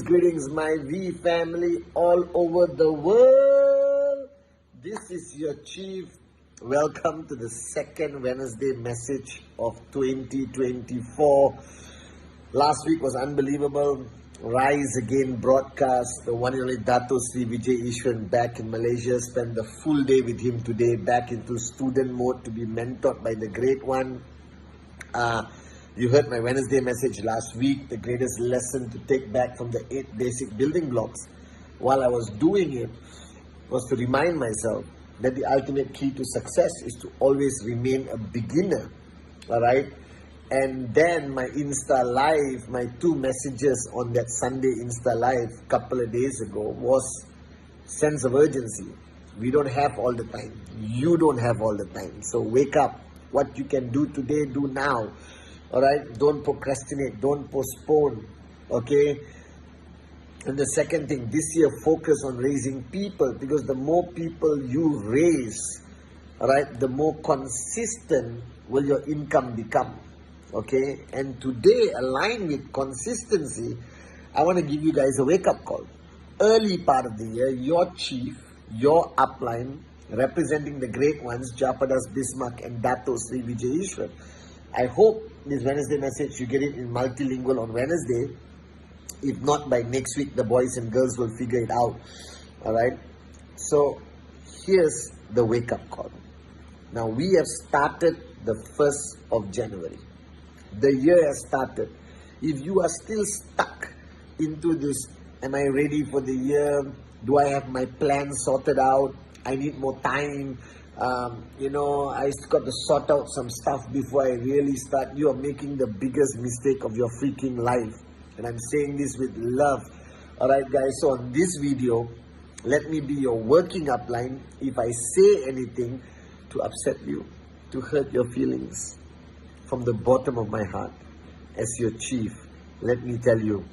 Greetings, my V family all over the world. This is your Cheif. Welcome to the second Wednesday message of 2024. Last week was unbelievable. Rise Again broadcast. The one and only Dato Sri Vijay Ishwan back in Malaysia. Spent the full day with him today, back into student mode to be mentored by the great one. You heard my Wednesday message last week, the greatest lesson to take back from the 8 basic building blocks. While I was doing it, was to remind myself that the ultimate key to success is to always remain a beginner. Alright? And then my Insta Live, my 2 messages on that Sunday Insta Live a couple of days ago was sense of urgency. We don't have all the time. You don't have all the time. So wake up. What you can do today, do now. Alright, don't procrastinate, don't postpone, okay? And the second thing, this year focus on raising people, because the more people you raise, alright, the more consistent will your income become, okay? And today, aligned with consistency, I want to give you guys a wake-up call. Early part of the year, your Cheif, your upline, representing the great ones, Japadas Bismarck and Dato Sri Vijay Ishwan. I hope this Wednesday message, you get it in multilingual on Wednesday. If not, by next week, the boys and girls will figure it out. Alright? So, here's the wake-up call. Now, we have started the 1st of January. The year has started. If you are still stuck into this, am I ready for the year? Do I have my plan sorted out? I need more time. I got to sort out some stuff before I really start. You are making the biggest mistake of your freaking life. And I'm saying this with love. Alright guys, so on this video, let me be your working upline. If I say anything to upset you, to hurt your feelings, from the bottom of my heart, as your Cheif, let me tell you,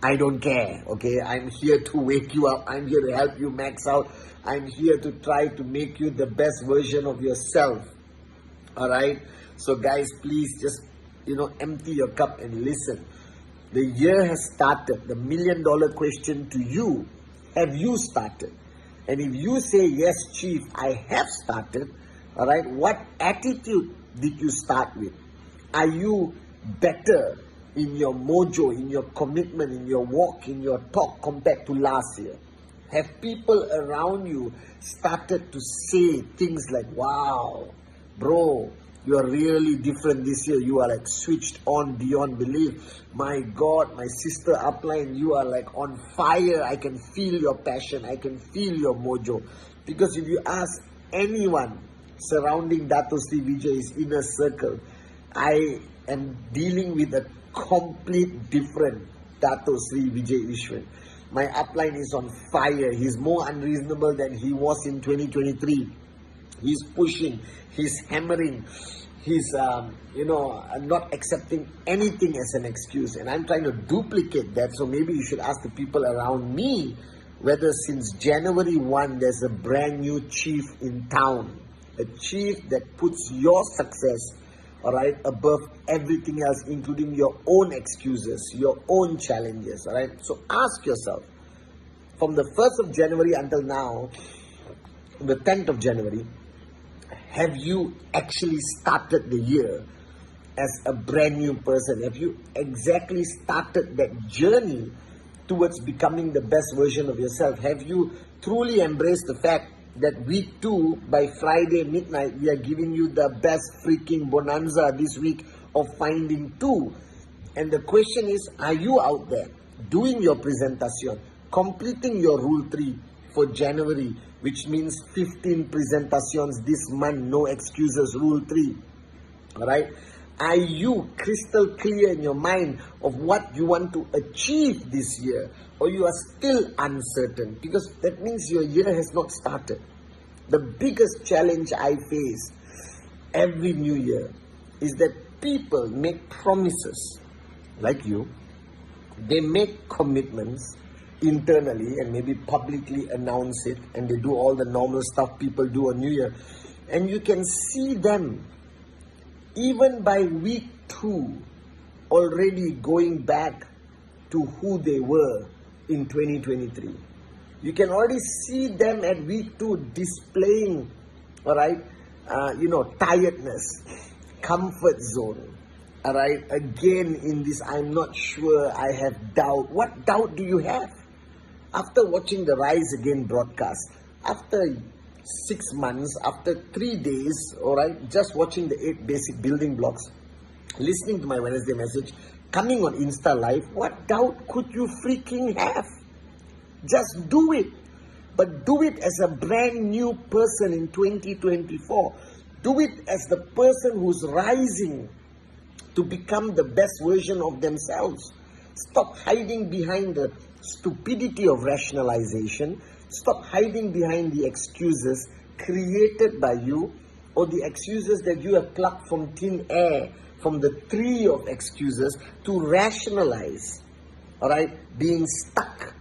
I don't care, okay? I'm here to wake you up. I'm here to help you max out. I'm here to try to make you the best version of yourself. Alright? So guys, please just, empty your cup and listen. The year has started. The $1 million question to you, have you started? And if you say, yes, Cheif, I have started, alright, what attitude did you start with? Are you better in your mojo, in your commitment, in your walk, in your talk compared to last year? Have people around you started to say things like, wow, bro, you are really different this year. You are like switched on beyond belief. My God, my sister upline, you are like on fire. I can feel your passion. I can feel your mojo. Because if you ask anyone surrounding Dato Sri Vijay's inner circle, I am dealing with a complete different Dato Sri Vijay Ishwan. My upline is on fire. He's more unreasonable than he was in 2023. He's pushing, he's hammering, he's, not accepting anything as an excuse. And I'm trying to duplicate that. So maybe you should ask the people around me whether since January 1, there's a brand new Cheif in town. A Cheif that puts your success, alright, above everything else, including your own excuses, your own challenges, alright? So ask yourself, from the 1st of January until now, the 10th of January, have you actually started the year as a brand new person? Have you exactly started that journey towards becoming the best version of yourself? Have you truly embraced the fact that week 2, by Friday midnight, we are giving you the best freaking bonanza this week of finding 2? And the question is, are you out there doing your presentation, completing your Rule 3 for January which means 15 presentations this month, no excuses, rule 3. All right? Are you crystal clear in your mind of what you want to achieve this year? Or you are still uncertain? Because that means your year has not started. The biggest challenge I face every new year is that people make promises, like you. They make commitments internally and maybe publicly announce it, and they do all the normal stuff people do on New Year. And you can see them, even by week 2, already going back to who they were in 2023. You can already see them at week 2 displaying, all right, tiredness, comfort zone. All right, again in this, I'm not sure, I have doubt. What doubt do you have? After watching the Rise Again broadcast, after 6 months, after 3 days, all right, just watching the 8 basic building blocks, listening to my Wednesday message, coming on Insta Live, what doubt could you freaking have? Just do it. But do it as a brand new person in 2024. Do it as the person who's rising to become the best version of themselves. Stop hiding behind the stupidity of rationalization. Stop hiding behind the excuses created by you, or the excuses that you have plucked from thin air, from the tree of excuses, to rationalize, all right, being stuck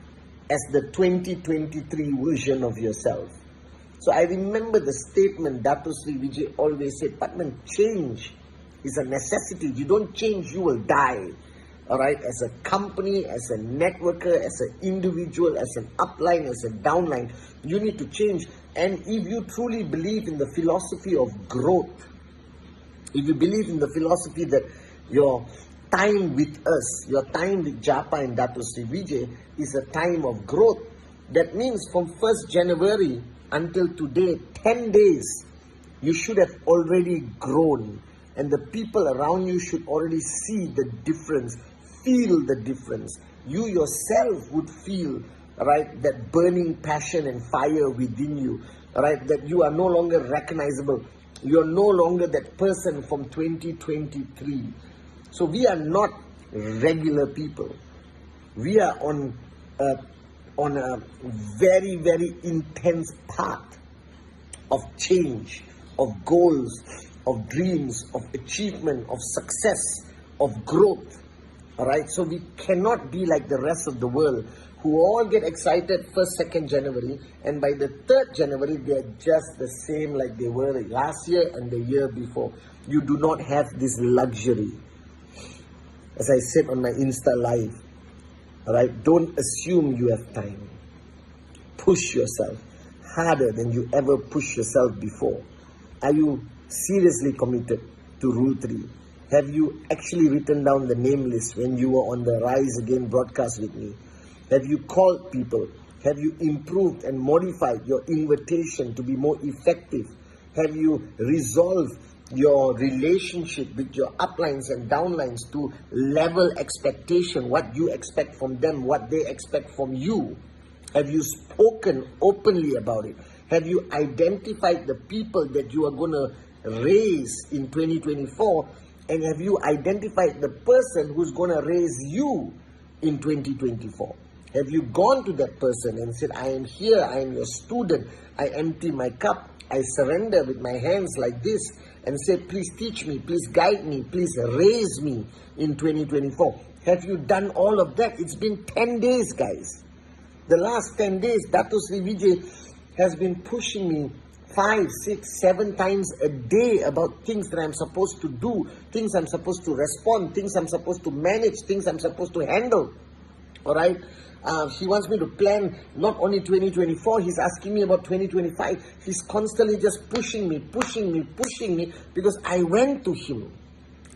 as the 2023 version of yourself. So I remember the statement Dato Sri Vijay always said, Pathman, change is a necessity. You don't change, you will die. All right, as a company, as a networker, as an individual, as an upline, as a downline, you need to change. And if you truly believe in the philosophy of growth, if you believe in the philosophy that your time with us, your time with Japa and Dato Sri Vijay is a time of growth, that means from 1st January until today, 10 days, you should have already grown. And the people around you should already see the difference, feel the difference. You yourself would feel, right, that burning passion and fire within you, right, that you are no longer recognizable. You are no longer that person from 2023. So we are not regular people. We are on a very, very intense path of change, of goals, of dreams, of achievement, of success, of growth. All right, so we cannot be like the rest of the world who all get excited 1st, 2nd January, and by the 3rd January, they are just the same like they were last year and the year before. You do not have this luxury. As I said on my Insta Live, all right, don't assume you have time. Push yourself harder than you ever pushed yourself before. Are you seriously committed to Rule 3? Have you actually written down the name list when you were on the Rise Again broadcast with me? Have you called people? Have you improved and modified your invitation to be more effective? Have you resolved your relationship with your uplines and downlines to level expectation, what you expect from them, what they expect from you? Have you spoken openly about it? Have you identified the people that you are going to raise in 2024? And have you identified the person who's going to raise you in 2024? Have you gone to that person and said, I am here, I am your student, I empty my cup, I surrender with my hands like this, and say, please teach me, please guide me, please raise me in 2024? Have you done all of that? It's been 10 days, guys. The last 10 days, Dato Sri Vijay has been pushing me 5, 6, 7 times a day about things that I'm supposed to do, things I'm supposed to respond, things I'm supposed to manage, things I'm supposed to handle. All right? He wants me to plan not only 2024, he's asking me about 2025. He's constantly just pushing me, because I went to him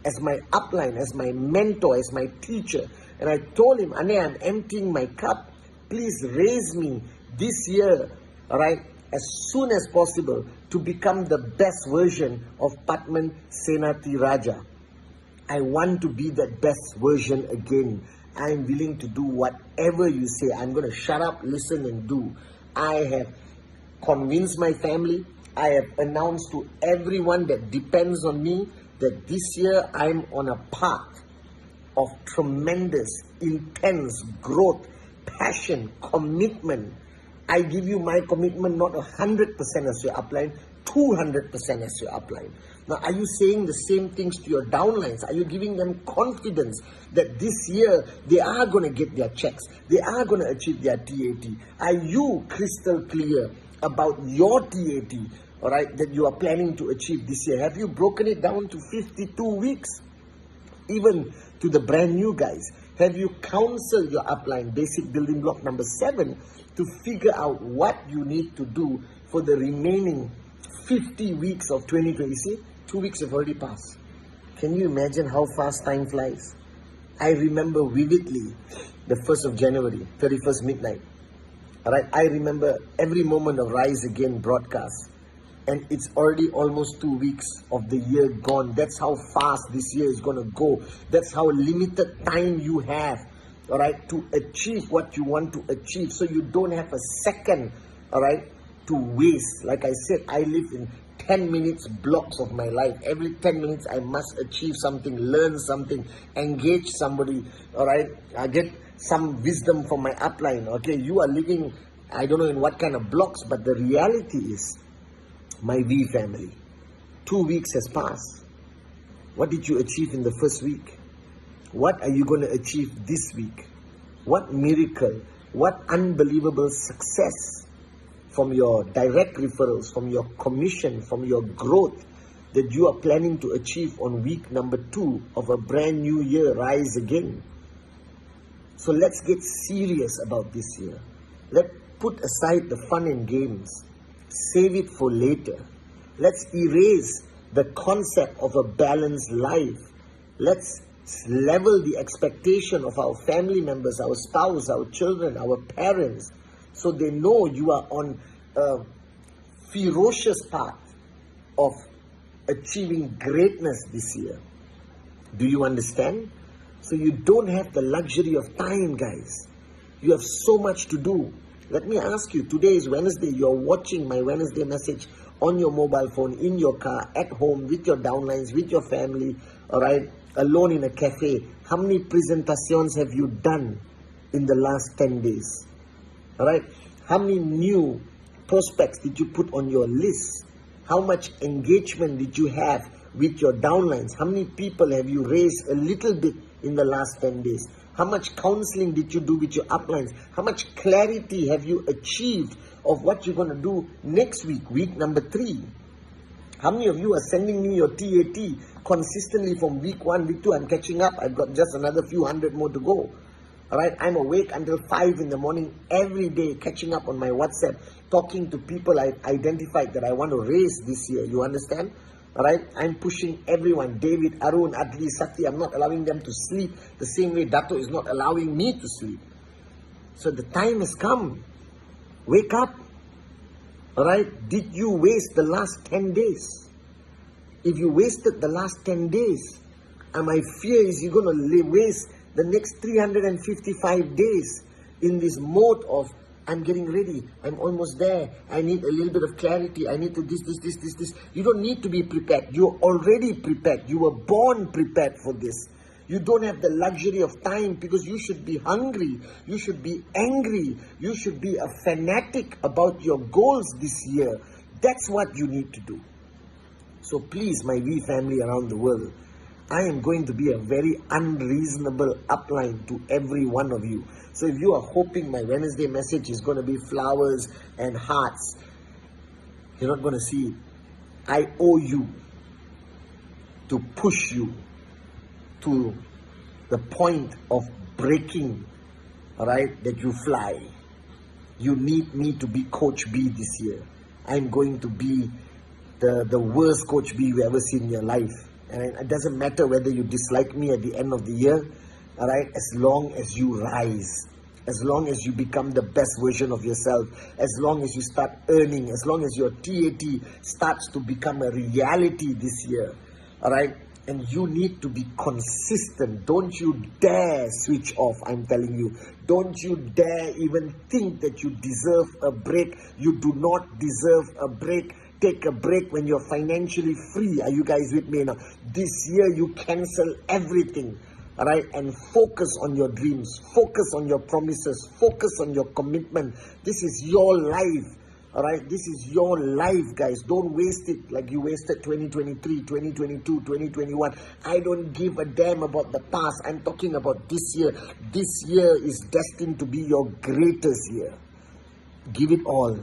as my upline, as my mentor, as my teacher. And I told him, Ane, I'm emptying my cup. Please raise me this year, all right, as soon as possible to become the best version of Pathman Senathirajah. I want to be that best version again. I am willing to do whatever you say. I'm going to shut up, listen, and do. I have convinced my family. I have announced to everyone that depends on me that this year I'm on a path of tremendous, intense growth, passion, commitment. I give you my commitment, not 100% as your upline, 200% as your upline. Now, are you saying the same things to your downlines? Are you giving them confidence that this year they are going to get their checks? They are going to achieve their TAT? Are you crystal clear about your TAT, all right, that you are planning to achieve this year? Have you broken it down to 52 weeks? Even to the brand new guys, have you counseled your upline, basic building block number 7, to figure out what you need to do for the remaining 50 weeks of 2020? See, 2 weeks have already passed. Can you imagine how fast time flies? I remember vividly the 1st of January, 31st midnight. All right, I remember every moment of Rise Again broadcast. And it's already almost 2 weeks of the year gone. That's how fast this year is going to go. That's how limited time you have, all right, to achieve what you want to achieve. So you don't have a second, all right, to waste. Like I said, I live in 10 minutes blocks of my life. Every 10 minutes, I must achieve something, learn something, engage somebody, all right? I get some wisdom from my upline, okay? You are living, I don't know in what kind of blocks, but the reality is, my V family, 2 weeks has passed. What did you achieve in the first week? What are you going to achieve this week? What miracle, what unbelievable success from your direct referrals, from your commission, from your growth that you are planning to achieve on week number 2 of a brand new year, Rise Again. So let's get serious about this year. Let's put aside the fun and games. Save it for later. Let's erase the concept of a balanced life. Let's level the expectation of our family members, our spouse, our children, our parents, so they know you are on a ferocious path of achieving greatness this year. Do you understand? So you don't have the luxury of time, guys. You have so much to do. Let me ask you, today is Wednesday. You're watching my Wednesday message on your mobile phone, in your car, at home, with your downlines, with your family, all right, alone in a cafe. How many presentations have you done in the last 10 days? All right. How many new prospects did you put on your list? How much engagement did you have with your downlines? How many people have you raised a little bit in the last 10 days? How much counseling did you do with your uplines? How much clarity have you achieved of what you're going to do next week, week number 3? How many of you are sending me your TAT consistently from week 1, week 2? I'm catching up. I've got just another few hundred more to go. All right, I'm awake until 5 in the morning every day, catching up on my WhatsApp, talking to people I've identified that I want to raise this year. You understand? All right, I'm pushing everyone, David, Arun, Adli, Sati. I'm not allowing them to sleep the same way Dato is not allowing me to sleep. So the time has come. Wake up. All right, did you waste the last 10 days? If you wasted the last 10 days, and my fear is you're going to waste the next 355 days in this mode of, I'm getting ready, I'm almost there, I need a little bit of clarity, I need to this. You don't need to be prepared. You're already prepared. You were born prepared for this. You don't have the luxury of time, because you should be hungry, you should be angry, you should be a fanatic about your goals this year. That's what you need to do. So please, my V family around the world, I am going to be a very unreasonable upline to every one of you. So if you are hoping my Wednesday message is going to be flowers and hearts, you're not going to see it. I owe you to push you to the point of breaking, all right, that you fly. You need me to be Coach B this year. I'm going to be the worst Coach B you've ever seen in your life. And it doesn't matter whether you dislike me at the end of the year, all right, as long as you rise, as long as you become the best version of yourself, as long as you start earning, as long as your TAT starts to become a reality this year, all right, And you need to be consistent. Don't you dare switch off, I'm telling you. Don't you dare even think that you deserve a break. You do not deserve a break. Take a break when you're financially free. Are you guys with me now? This year you cancel everything. All right, and focus on your dreams. Focus on your promises. Focus on your commitment. This is your life. All right, this is your life, guys. Don't waste it like you wasted 2023, 2022, 2021. I don't give a damn about the past. I'm talking about this year. This year is destined to be your greatest year. Give it all.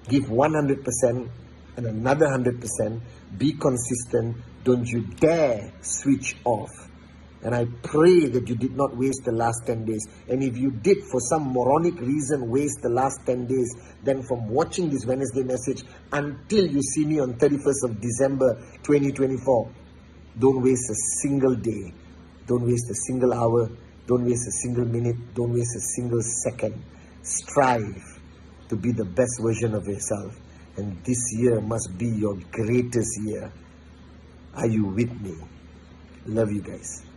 Give 100% and another 100%. Be consistent. Don't you dare switch off. And I pray that you did not waste the last 10 days. And if you did, for some moronic reason, waste the last 10 days, then from watching this Wednesday message until you see me on 31st of December 2024, don't waste a single day. Don't waste a single hour. Don't waste a single minute. Don't waste a single second. Strive to be the best version of yourself. And this year must be your greatest year. Are you with me? Love you guys.